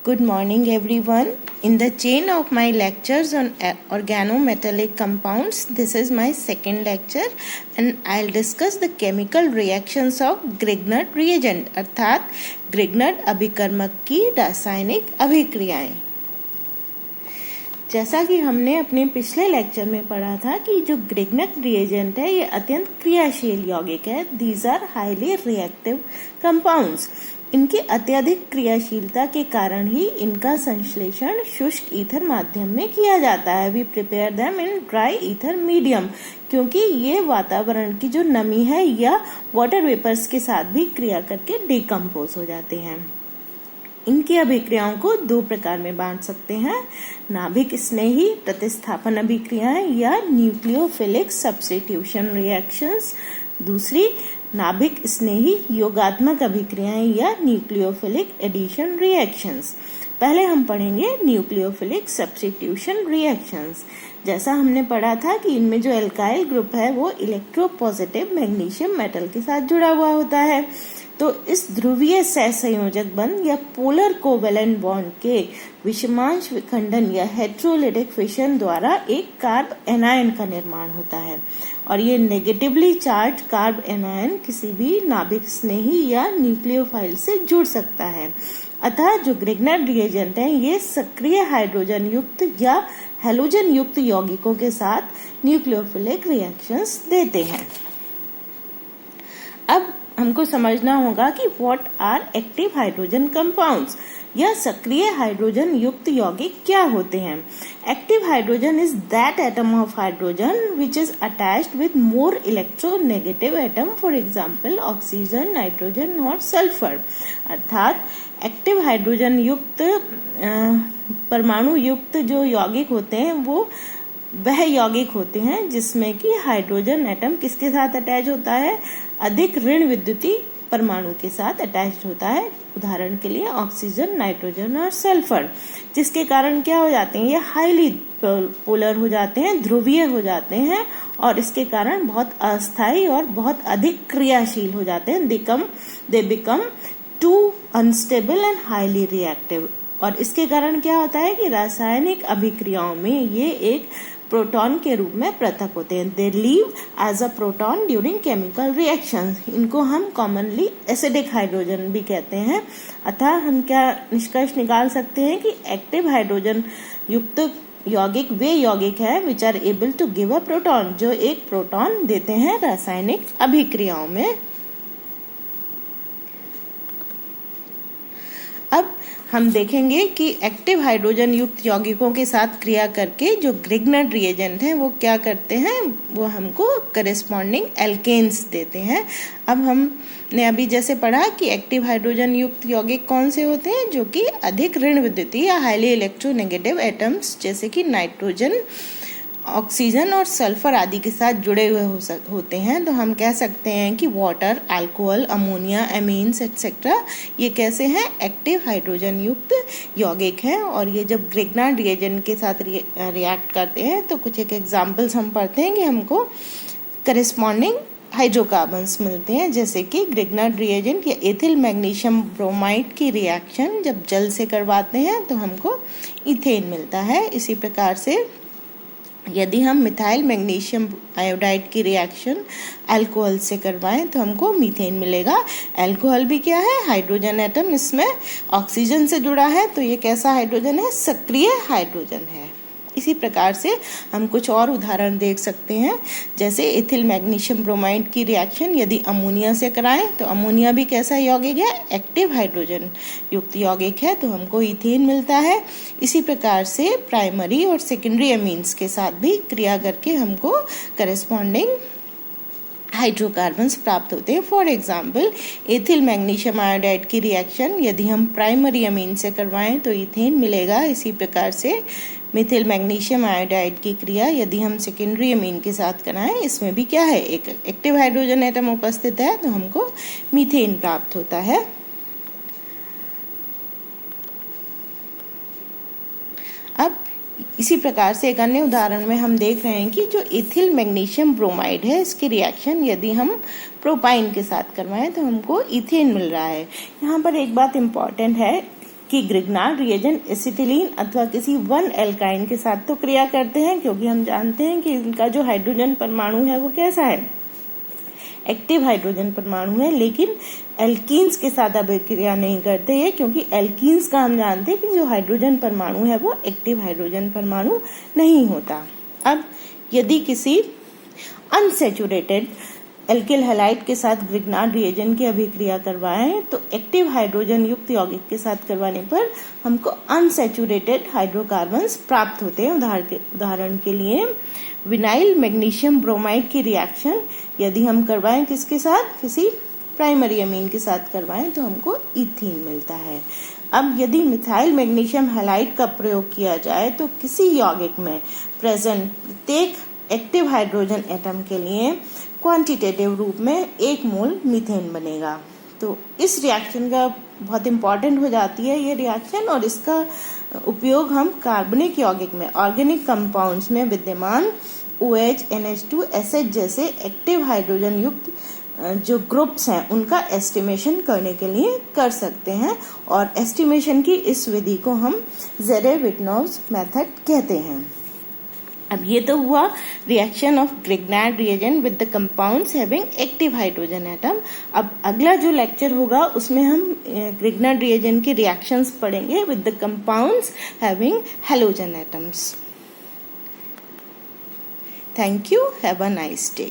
Good morning everyone. In the chain of my lectures on organometallic compounds, this is my second lecture and I'll discuss the chemical reactions of Grignard reagent अर्थात Grignard अभिकर्मक की रासायनिक अभिक्रियाएं। जैसा कि हमने अपने पिछले लेक्चर में पढ़ा था कि जो ग्रिग्नार्ड रिएजेंट है ये अत्यंत क्रियाशील यौगिक है। These are highly reactive compounds. इनकी अत्यधिक क्रियाशीलता के कारण ही इनका संश्लेषण शुष्क ईथर माध्यम में किया जाता है। We prepare them in dry ether medium, क्योंकि ये वातावरण की जो नमी है या वाटर वेपर्स के साथ भी क्रिया करके डिकम्पोज हो जाते हैं। इनकी अभिक्रियाओं को दो प्रकार में बांट सकते हैं, नाभिक स्नेही प्रतिस्थापन अभिक्रियाएं या न्यूक्लियोफिलिक सब्स्टिट्यूशन रिएक्शंस। दूसरी नाभिक स्नेही योगात्मक अभिक्रियाएं या न्यूक्लियोफिलिक एडिशन रिएक्शंस। पहले हम पढ़ेंगे न्यूक्लियोफिलिक सब्स्टिट्यूशन रिएक्शंस। जैसा हमने पढ़ा था कि इनमें जो एल्काइल ग्रुप है वो इलेक्ट्रोपॉजिटिव मैग्नीशियम मेटल के साथ जुड़ा हुआ होता है, तो इस ध्रुवीय सहसंयोजक बंध या पोलर कोवेलेंट बॉन्ड के विषमांश विखंडन या हेट्रोलिटिक फिशन द्वारा एक कार्ब एनायन का निर्माण होता है और ये नेगेटिवली चार्ज कार्ब एनायन किसी भी नाभिक स्नेही या न्यूक्लियोफाइल से जुड़ सकता है। अतः जो ग्रिग्नार्ड रिएजेंट है ये सक्रिय हाइड्रोजन युक्त या हैलोजन युक्त यौगिकों के साथ न्यूक्लियोफिलिक रिएक्शंस देते हैं। अब हमको समझना होगा कि what are active hydrogen compounds या सक्रिय हाइड्रोजन युक्त यौगिक क्या होते हैं। Active hydrogen is that atom of hydrogen which is attached with more electronegative atom, for example oxygen, nitrogen और सल्फर। अर्थात एक्टिव हाइड्रोजन युक्त परमाणु युक्त जो यौगिक होते हैं वो वह यौगिक होते हैं जिसमें कि हाइड्रोजन एटम किसके साथ अटैच होता है, अधिक ऋण विद्युतीय परमाणु के साथ अटैच्ड होता है। उदाहरण के लिए ऑक्सीजन, नाइट्रोजन और सल्फर, जिसके कारण क्या हो जाते हैं, ये हाईली पोलर हो जाते हैं, ध्रुवीय हो जाते हैं और इसके कारण बहुत अस्थायी और बहुत अधिक क्रियाशील हो जाते हैं। They become too unstable and highly reactive. और इसके कारण क्या होता है कि रासायनिक अभिक्रियाओं में ये एक प्रोटॉन के रूप में पृथक होते हैं। They leave as a proton during chemical reactions. इनको हम कॉमनली एसिडिक हाइड्रोजन भी कहते हैं। अतः हम क्या निष्कर्ष निकाल सकते हैं कि एक्टिव हाइड्रोजन युक्त यौगिक वे यौगिक है which are able to give a proton, जो एक प्रोटॉन देते हैं रासायनिक अभिक्रियाओं में। अब हम देखेंगे कि एक्टिव हाइड्रोजन युक्त यौगिकों के साथ क्रिया करके जो ग्रिग्नार्ड रिएजेंट हैं वो क्या करते हैं, वो हमको करेस्पॉन्डिंग एल्केन्स देते हैं। अब हमने अभी जैसे पढ़ा कि एक्टिव हाइड्रोजन युक्त यौगिक कौन से होते हैं, जो कि अधिक ऋण विद्युतीय या हाईली इलेक्ट्रोनेगेटिव एटम्स जैसे कि नाइट्रोजन, ऑक्सीजन और सल्फर आदि के साथ जुड़े हुए होते हैं। तो हम कह सकते हैं कि water, alcohol, ammonia, amines etcetera ये कैसे हैं, एक्टिव हाइड्रोजन युक्त यौगिक हैं। और ये जब ग्रिग्नार्ड रिएजेंट के साथ रिएक्ट करते हैं तो कुछ एक एग्जांपल्स हम पढ़ते हैं कि हमको करेस्पॉन्डिंग हाइड्रोकार्बन्स मिलते हैं, जैसे कि ग्रिग्नार्ड रिएजेंट या एथिल मैग्नीशियम ब्रोमाइड की रिएक्शन जब जल से करवाते हैं तो हमको इथेन मिलता है। इसी प्रकार से यदि हम मिथाइल मैग्नीशियम आयोडाइड की रिएक्शन अल्कोहल से करवाएं तो हमको मीथेन मिलेगा। अल्कोहल भी क्या है, हाइड्रोजन एटम इसमें ऑक्सीजन से जुड़ा है, तो ये कैसा हाइड्रोजन है, सक्रिय हाइड्रोजन है। इसी प्रकार से हम कुछ और उदाहरण देख सकते हैं, जैसे एथिल मैग्नीशियम ब्रोमाइड की रिएक्शन यदि अमोनिया से कराएं तो अमोनिया भी कैसा यौगिक है, एक्टिव हाइड्रोजन युक्त यौगिक है, तो हमको इथेन मिलता है। इसी प्रकार से प्राइमरी और सेकेंडरी अमीन्स के साथ भी क्रिया करके हमको करेस्पॉन्डिंग हाइड्रोकार्बन्स प्राप्त होते हैं। For example ethyl magnesium iodide की रिएक्शन यदि हम प्राइमरी अमीन से करवाएं तो इथेन मिलेगा। इसी प्रकार से मिथिल मैग्नीशियम आयोडाइड की क्रिया यदि हम सेकेंडरी अमीन के साथ कराएं, इसमें भी क्या है, एक एक्टिव हाइड्रोजन एटम उपस्थित है, तो हमको मीथेन प्राप्त होता है। अब इसी प्रकार से एक अन्य उदाहरण में हम देख रहे हैं कि जो एथिल मैग्नीशियम ब्रोमाइड है इसकी रिएक्शन यदि हम प्रोपाइन के साथ करवाएं तो हमको इथेन मिल रहा है। यहाँ पर एक बात इम्पॉर्टेंट है कि ग्रिग्नार्ड रिएजेंट एसिटिलीन अथवा किसी वन एल्काइन के साथ तो क्रिया करते हैं, क्योंकि हम जानते हैं कि इनका जो हाइड्रोजन परमाणु है वो कैसा है, एक्टिव हाइड्रोजन परमाणु है, लेकिन एल्कीन्स के साथ अभिक्रिया नहीं करते ये, क्योंकि एल्कीन्स का हम जानते हैं कि जो हाइड्रोजन परमाणु है वो एक्टिव हाइड्रोजन परमाणु नहीं होता। अब यदि किसी अनसैचुरेटेड एल्किल हैलाइड के साथ ग्रिग्नार्ड रिएजेंट की अभिक्रिया करवाएं तो एक्टिव हाइड्रोजन युक्त यौगिक के साथ करवाने पर हमको अनसैचुरेटेड हाइड्रोकार्बन्स प्राप्त होते हैं। उदाहरण के लिए विनाइल मैग्नीशियम ब्रोमाइड की रिएक्शन यदि हम करवाएं किसके साथ, किसी प्राइमरी अमीन के साथ करवाएं तो हमको इथीन मिलता है। अब यदि मिथाइल मैग्नीशियम हैलाइड का प्रयोग किया जाए तो किसी यौगिक में प्रेजेंट प्रत्येक एक्टिव हाइड्रोजन एटम के लिए क्वांटिटेटिव रूप में 1 मोल मीथेन बनेगा। तो इस रिएक्शन का बहुत इंपॉर्टेंट हो जाती है ये रिएक्शन, और इसका उपयोग हम कार्बनिक यौगिक में ऑर्गेनिक कंपाउंड्स में विद्यमान OH, NH2, SH जैसे एक्टिव हाइड्रोजन युक्त जो ग्रुप्स हैं उनका एस्टिमेशन करने के लिए कर सकते हैं, और एस्टिमेशन की इस विधि को हम ज़ेरे-विटनोव्स मेथड कहते हैं। अब ये तो हुआ reaction of Grignard reagent with the compounds having active hydrogen atom. अब अगला जो लेक्चर होगा उसमें हम ग्रिग्नार्ड रिएजेंट की रिएक्शंस पढ़ेंगे with the compounds having halogen atoms. Thank you, have a nice day.